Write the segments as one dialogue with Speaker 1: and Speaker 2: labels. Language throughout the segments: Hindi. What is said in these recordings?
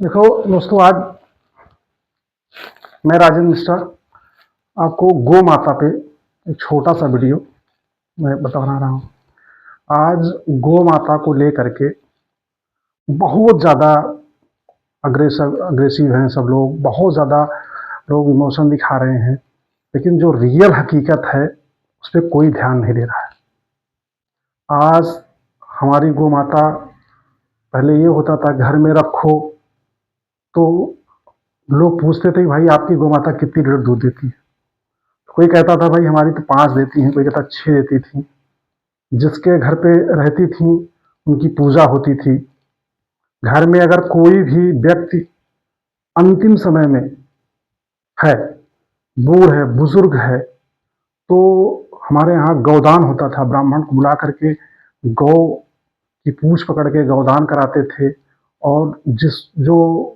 Speaker 1: देखो दोस्तों, आज मैं राजेंद्र मिश्रा आपको गौ माता पे एक छोटा सा वीडियो मैं बता रहा हूँ। आज गौ माता को लेकर के बहुत ज़्यादा अग्रेसिव हैं सब लोग, बहुत ज़्यादा लोग इमोशन दिखा रहे हैं, लेकिन जो रियल हकीकत है उस पर कोई ध्यान नहीं दे रहा है। आज हमारी गौ माता, पहले ये होता था घर में रखो तो लोग पूछते थे भाई आपकी गौ माता कितनी लीटर दूध देती है। कोई कहता था भाई हमारी तो 5 देती हैं, कोई कहता 6 देती थी। जिसके घर पे रहती थी उनकी पूजा होती थी। घर में अगर कोई भी व्यक्ति अंतिम समय में है, बूढ़ है, बुजुर्ग है, तो हमारे यहाँ गौदान होता था। ब्राह्मण को बुला करके गौ की पूंछ पकड़ के गौदान कराते थे, और जिस जो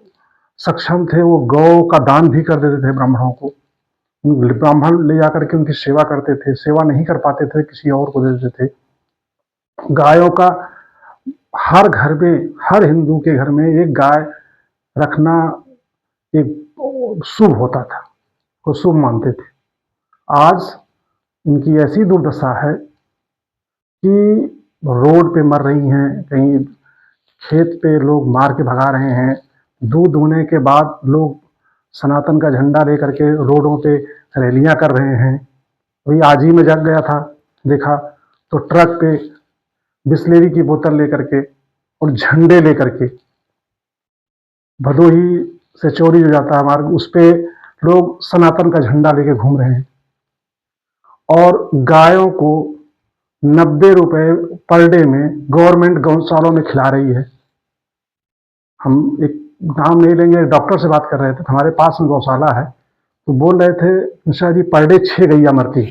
Speaker 1: सक्षम थे वो गौ का दान भी कर देते थे ब्राह्मणों को। ब्राह्मण ले जाकर के उनकी सेवा करते थे, सेवा नहीं कर पाते थे किसी और को दे देते थे। गायों का हर घर में, हर हिंदू के घर में एक गाय रखना एक शुभ होता था, को शुभ मानते थे। आज उनकी ऐसी दुर्दशा है कि रोड पे मर रही हैं, कहीं खेत पे लोग मार के भगा रहे हैं। दूध होने के बाद लोग सनातन का झंडा लेकर के रोडों पे रैलियां कर रहे हैं। वही आज ही में जग गया था, देखा तो ट्रक पे बिस्लेरी की बोतल लेकर के और झंडे लेकर के, भदोही से चोरी हो जाता है मार्ग, उस पे लोग सनातन का झंडा लेके घूम रहे हैं। और गायों को 90 रुपए पर डे में गवर्नमेंट गौशालों में खिला रही है। हम एक नाम नहीं लेंगे, डॉक्टर से बात कर रहे थे, हमारे पास में गौशाला है, तो बोल रहे थे निशा जी पर डे 6 गैया मरती,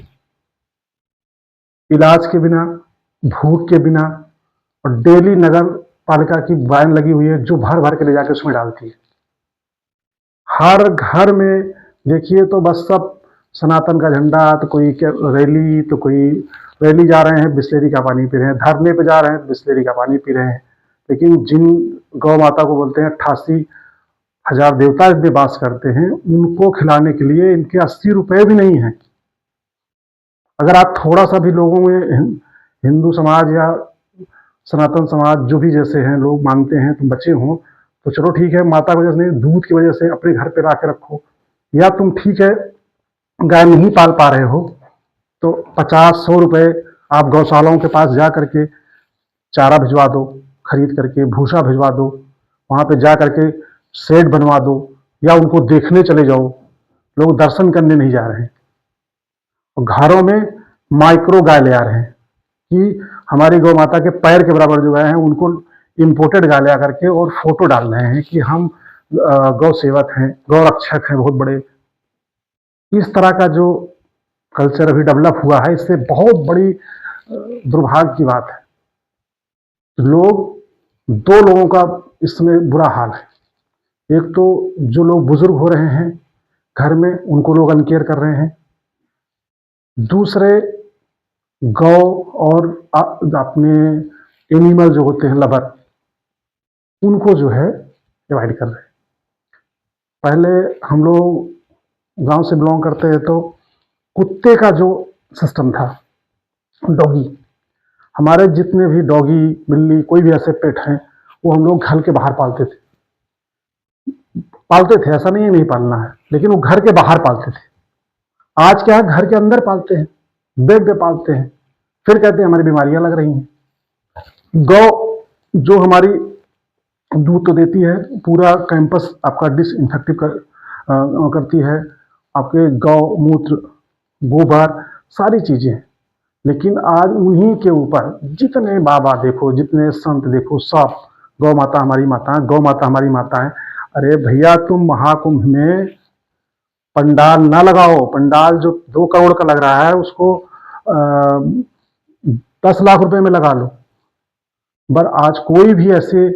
Speaker 1: इलाज के बिना, भूख के बिना। और डेली नगर पालिका की वैन लगी हुई है जो भर भर के ले जाके उसमें डालती है। हर घर में देखिए तो बस सब सनातन का झंडा, तो कोई रैली, तो कोई रैली जा रहे हैं बिस्लेरी का पानी पी रहे हैं, धरने पे जा रहे हैं बिस्लेरी का पानी पी रहे हैं। लेकिन जिन गौ माता को बोलते हैं 88,000 देवता इसमें वास करते हैं, उनको खिलाने के लिए इनके 80 रुपए भी नहीं है। अगर आप थोड़ा सा भी लोगों में हिंदू समाज या सनातन समाज जो भी जैसे हैं लोग मानते हैं तो बचे हों, तो चलो ठीक है, माता की वजह से नहीं, दूध की वजह से अपने घर पे ला के रखो। या तुम ठीक है गाय नहीं पाल पा रहे हो तो 50-100 रुपए आप गौशालाओं के पास जा करके चारा भिजवा दो, खरीद करके भूसा भिजवा दो, वहां पे जा करके शेड बनवा दो, या उनको देखने चले जाओ। लोग दर्शन करने नहीं जा रहे हैं और घरों में माइक्रो गाय ले आ रहे हैं कि हमारी गौ माता के पैर के बराबर जो गाय हैं उनको इम्पोर्टेड गाय ले आकर के और फोटो डाल रहे हैं कि हम गौ सेवक हैं, गौ रक्षक हैं बहुत बड़े। इस तरह का जो कल्चर अभी डेवलप हुआ है, इससे बहुत बड़ी दुर्भाग्य की बात है। लोग, दो लोगों का इसमें बुरा हाल है। एक तो जो लोग बुजुर्ग हो रहे हैं घर में, उनको लोग अनकेयर कर रहे हैं। दूसरे गौ और अपने एनिमल जो होते हैं लवर, उनको जो है डिवाइड कर रहे हैं। पहले हम लोग गांव से बिलोंग करते हैं तो कुत्ते का जो सिस्टम था, डॉगी, हमारे जितने भी डॉगी, बिल्ली, कोई भी ऐसे पेट हैं, वो हम लोग घर के बाहर पालते थे। ऐसा नहीं है नहीं पालना है, लेकिन वो घर के बाहर पालते थे। आज क्या है, घर के अंदर पालते हैं, बेड पे पालते हैं, फिर कहते हैं हमारी बीमारियां लग रही हैं। गौ जो हमारी दूध तो देती है, पूरा कैंपस आपका डिसइंफेक्टिव करती है, आपके गौमूत्र, गोबर, सारी चीजें। लेकिन आज उन्हीं के ऊपर जितने बाबा देखो, जितने संत देखो, सब गौ माता हमारी माता है, गौ माता हमारी माता है। अरे भैया, तुम महाकुंभ में पंडाल ना लगाओ। पंडाल जो 2 करोड़ का लग रहा है उसको 10 लाख रुपए में लगा लो। पर आज कोई भी ऐसे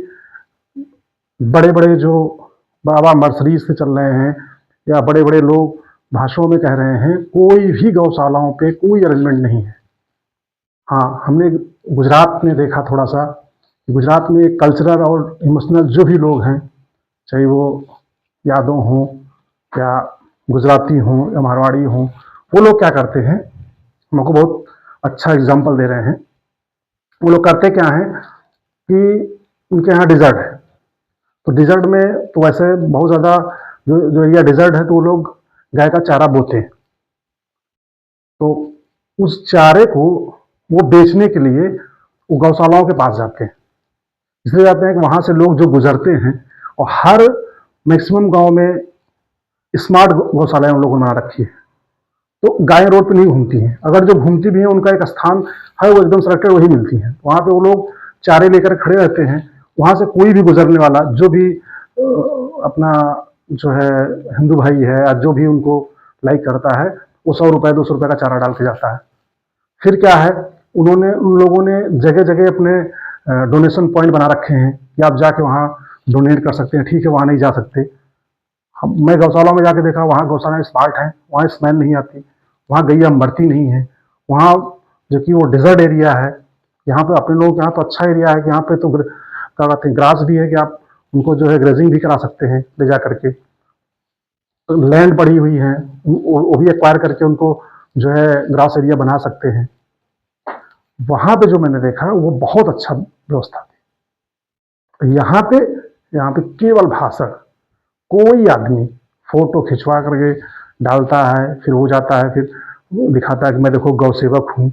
Speaker 1: बड़े बड़े जो बाबा मर्सरीज से चल रहे हैं या बड़े बड़े लोग भाषणों में कह रहे हैं, कोई भी गौशालाओं पे कोई अरेंजमेंट नहीं है। हाँ, हमने गुजरात में देखा थोड़ा सा, गुजरात में कल्चरल और इमोशनल जो भी लोग हैं, चाहे वो यादव हों या गुजराती हों या मारवाड़ी हों, वो लोग क्या करते हैं, हमको बहुत अच्छा एग्जाम्पल दे रहे हैं। वो लोग करते क्या हैं कि उनके यहाँ डिजर्ट है, तो डिजर्ट में तो वैसे बहुत ज़्यादा जो एरिया डिजर्ट है तो वो लोग गाय का चारा बोते हैं, तो उस चारे को वो बेचने के लिए वो गौशालाओं के पास जाते हैं। इसलिए जाते हैं कि वहाँ से लोग जो गुजरते हैं, और हर मैक्सिमम गांव में स्मार्ट गौशालाएं उन लोगों ने बना रखी है, तो गायें रोड पे नहीं घूमती हैं। अगर जो घूमती भी हैं उनका एक स्थान है, वो एकदम सिलेक्टेड वही मिलती हैं। वहाँ पे वो लोग चारे लेकर खड़े रहते हैं। वहाँ से कोई भी गुजरने वाला, जो भी अपना जो है हिंदू भाई है या जो भी उनको लाइक करता है, वो 100 रुपये 200 रुपये का चारा डाल के जाता है। फिर क्या है, उन लोगों ने जगह जगह अपने डोनेशन पॉइंट बना रखे हैं कि आप जाके वहाँ डोनेट कर सकते हैं। ठीक है, वहाँ नहीं जा सकते, मैं गौशाला में जाके देखा, वहाँ गौशालाएं स्मार्ट हैं, वहाँ स्मेल नहीं आती, वहाँ गैया मरती नहीं है। वहाँ जो कि वो डिजर्ट एरिया है, यहाँ पे अपने लोगों के यहाँ तो अच्छा एरिया है कि यहाँ पे तो क्या कहते हैं, ग्रास भी है कि आप उनको जो है ग्रेजिंग भी करा सकते हैं ले जा करके। तो लैंड पड़ी हुई है, वो भी एक्वायर करके उनको जो है ग्रास एरिया बना सकते हैं। वहाँ पे जो मैंने देखा वो बहुत अच्छा व्यवस्था थी। यहाँ पे केवल भाषण, कोई आदमी फोटो खिंचवा करके डालता है, फिर हो जाता है, फिर दिखाता है कि मैं देखो गौ सेवक हूँ,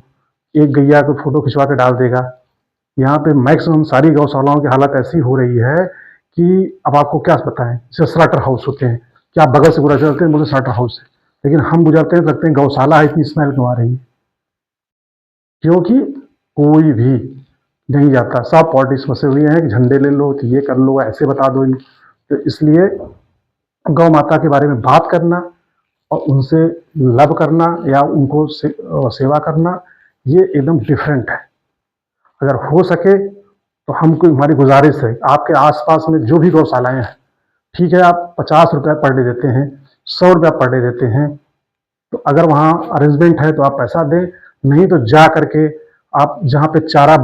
Speaker 1: एक गैया को फोटो खिंचवा के डाल देगा। यहाँ पे मैक्सिमम सारी गौशालाओं की हालत ऐसी हो रही है कि अब आपको क्या बताएं, जैसे स्लाटर हाउस होते हैं कि आप बगल से गुजर चलते हैं, बोले स्लाटर हाउस है, लेकिन हम गुजरते हैं लगते हैं गौशाला है, इतनी स्मेल क्यों आ रही है, क्योंकि कोई भी नहीं जाता। सब पॉलिटिक्स फंसे हुए हैं कि झंडे ले लो तो ये कर लो, ऐसे बता दो। तो इसलिए गौ माता के बारे में बात करना और उनसे लव करना या उनको सेवा करना, ये एकदम डिफरेंट है। अगर हो सके तो हमको, हमारी गुजारिश है, आपके आसपास में जो भी गौशालाएं हैं, ठीक है, आप 50 रुपये पर डे देते हैं, 100 रुपया पर डे देते हैं, तो अगर वहाँ अरेंजमेंट है तो आप पैसा दें, नहीं तो जा करके आप जहाँ पे चारा,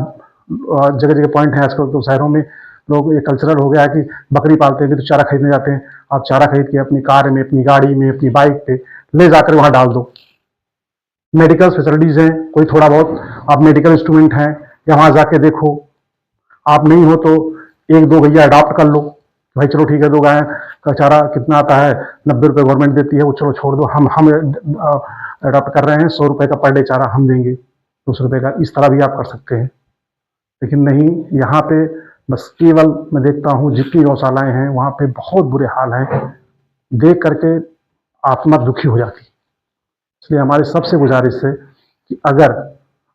Speaker 1: जगह जगह पॉइंट है आजकल तो शहरों में लोग, ये कल्चरल हो गया है कि बकरी पालते हैं तो चारा खरीदने जाते हैं। आप चारा खरीद के अपनी कार में, अपनी गाड़ी में, अपनी बाइक पे ले जाकर वहाँ डाल दो। मेडिकल फैसिलिटीज हैं, कोई थोड़ा बहुत आप मेडिकल इंस्ट्रूमेंट हैं, या वहाँ जाके देखो। आप नहीं हो तो एक दो गैया अडॉप्ट कर लो, भाई चलो ठीक है, 2 गाय का चारा कितना आता है, 90 रुपये गवर्नमेंट देती है, वो चलो छोड़ दो, हम अडॉप्ट कर रहे हैं, 100 रुपये का पर डे चारा हम देंगे, 200 रुपये का। इस तरह भी आप कर सकते हैं, लेकिन नहीं, यहाँ पे बस केवल मैं देखता हूँ जितनी गौशालाएं हैं वहाँ पे बहुत बुरे हाल हैं, देख करके आत्मा दुखी हो जाती है। इसलिए हमारी सबसे गुजारिश है कि अगर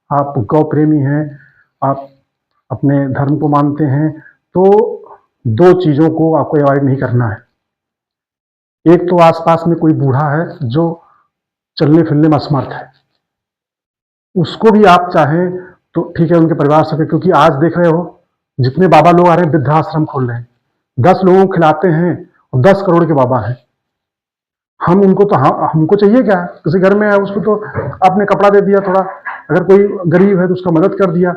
Speaker 1: आप गौ प्रेमी हैं, आप अपने धर्म को मानते हैं, तो 2 चीज़ों को आपको अवॉइड नहीं करना है। एक तो आसपास में कोई बूढ़ा है जो चलने फिरने में असमर्थ है, उसको भी आप चाहें तो ठीक है, उनके परिवार से, क्योंकि आज देख रहे हो जितने बाबा लोग आ रहे हैं वृद्धाश्रम खोल रहे हैं, 10 लोगों को खिलाते हैं और 10 करोड़ के बाबा हैं। हम उनको तो, हमको चाहिए क्या, किसी घर में है उसको तो आपने कपड़ा दे दिया थोड़ा, अगर कोई गरीब है तो उसका मदद कर दिया।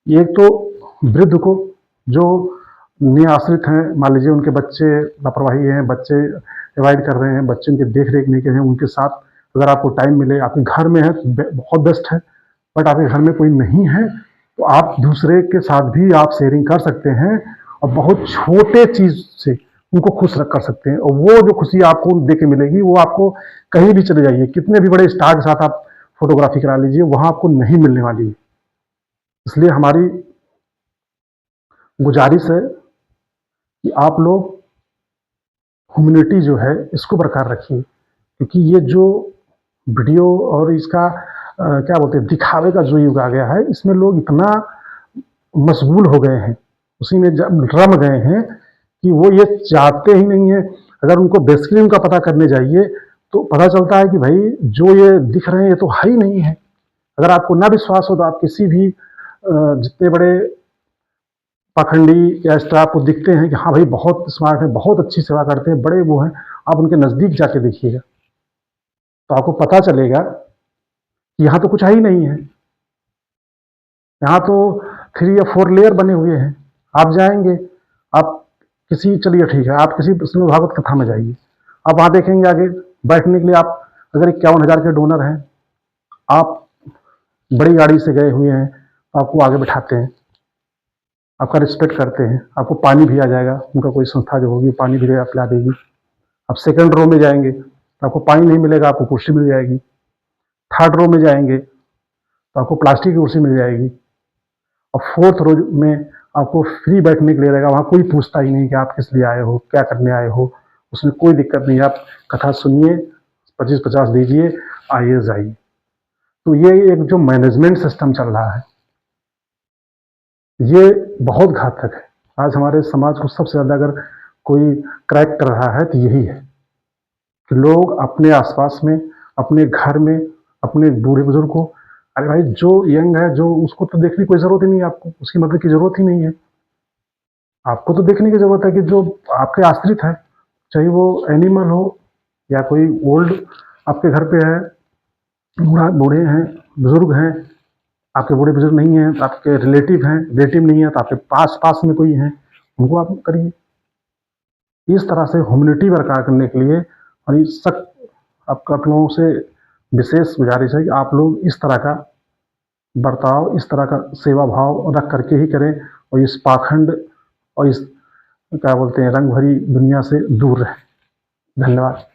Speaker 1: एक तो वृद्ध को जो निराश्रित हैं, मान लीजिए उनके बच्चे लापरवाही हैं, बच्चे अवॉइड कर रहे हैं, बच्चे उनकी देख रेख नहीं कर रहे हैं, उनके साथ अगर आपको टाइम मिले, आपके घर में है तो बहुत बेस्ट है, बट आपके घर में कोई नहीं है तो आप दूसरे के साथ भी आप शेयरिंग कर सकते हैं, और बहुत छोटे चीज से उनको खुश रख कर सकते हैं, और वो जो खुशी आपको दे के मिलेगी वो आपको कहीं भी चले जाइए, कितने भी बड़े स्टार के साथ आप फोटोग्राफी करा लीजिए, वहां आपको नहीं मिलने वाली है। इसलिए हमारी गुजारिश है कि आप लोग ह्यूमैनिटी जो है इसको बरकरार रखिए, क्योंकि ये जो वीडियो और इसका क्या बोलते हैं, दिखावे का जो युग आ गया है, इसमें लोग इतना मशगूल हो गए हैं, उसी में रम गए हैं कि वो ये चाहते ही नहीं है। अगर उनको बेसिकली उनका पता करने जाइए तो पता चलता है कि भाई जो ये दिख रहे हैं ये तो है ही नहीं है। अगर आपको ना विश्वास हो तो आप किसी भी जितने बड़े पाखंडी या इस तरह आपको दिखते हैं कि हाँ भाई बहुत स्मार्ट है, बहुत अच्छी सेवा करते हैं, बड़े वो हैं, आप उनके नज़दीक जाके देखिएगा तो आपको पता चलेगा कि यहाँ तो कुछ है ही नहीं है। यहाँ तो 3 या 4 लेयर बने हुए हैं। आप जाएंगे, आप किसी, चलिए ठीक है, आप किसी श्रीमद् भागवत कथा में जाइए, आप वहाँ देखेंगे आगे बैठने के लिए आप अगर 51,000 के डोनर हैं, आप बड़ी गाड़ी से गए हुए हैं, आपको आगे बैठाते हैं, आपका रिस्पेक्ट करते हैं, आपको पानी भी आ जाएगा, उनका कोई संस्था जो होगी पानी भी पिला देगी। आप सेकंड रो में जाएंगे तो आपको पानी नहीं मिलेगा, आपको कुर्सी मिल जाएगी। थर्ड रो में जाएंगे तो आपको प्लास्टिक की कुर्सी मिल जाएगी। और फोर्थ रो में आपको फ्री बैठने के लिए रहेगा, वहाँ कोई पूछता ही नहीं कि आप किस लिए आए हो, क्या करने आए हो, उसमें कोई दिक्कत नहीं है। आप कथा सुनिए, 25-50 दीजिए, आइए जाइए। तो ये एक जो मैनेजमेंट सिस्टम चल रहा है, ये बहुत घातक है। आज हमारे समाज को सबसे ज़्यादा अगर कोई क्रैक कर रहा है तो यही है कि लोग अपने आसपास में, अपने घर में, अपने बूढ़े बुजुर्ग को, अरे भाई जो यंग है, जो उसको तो देखने की कोई ज़रूरत ही नहीं है, आपको उसकी मदद की ज़रूरत ही नहीं है। आपको तो देखने की ज़रूरत है कि जो आपके आश्रित है, चाहे वो एनिमल हो या कोई ओल्ड आपके घर पे है, बूढ़े हैं, बुजुर्ग हैं, आपके बूढ़े बुजुर्ग नहीं हैं तो आपके रिलेटिव हैं, रिलेटिव नहीं है तो आपके पास में कोई है, उनको आप करिए। इस तरह से ह्यूमैनिटी बरकरार करने के लिए और इस सब आप लोगों से विशेष गुजारिश है कि आप लोग इस तरह का बर्ताव, इस तरह का सेवा भाव रख करके ही करें और इस पाखंड और इस क्या बोलते हैं रंग भरी दुनिया से दूर रहें। धन्यवाद।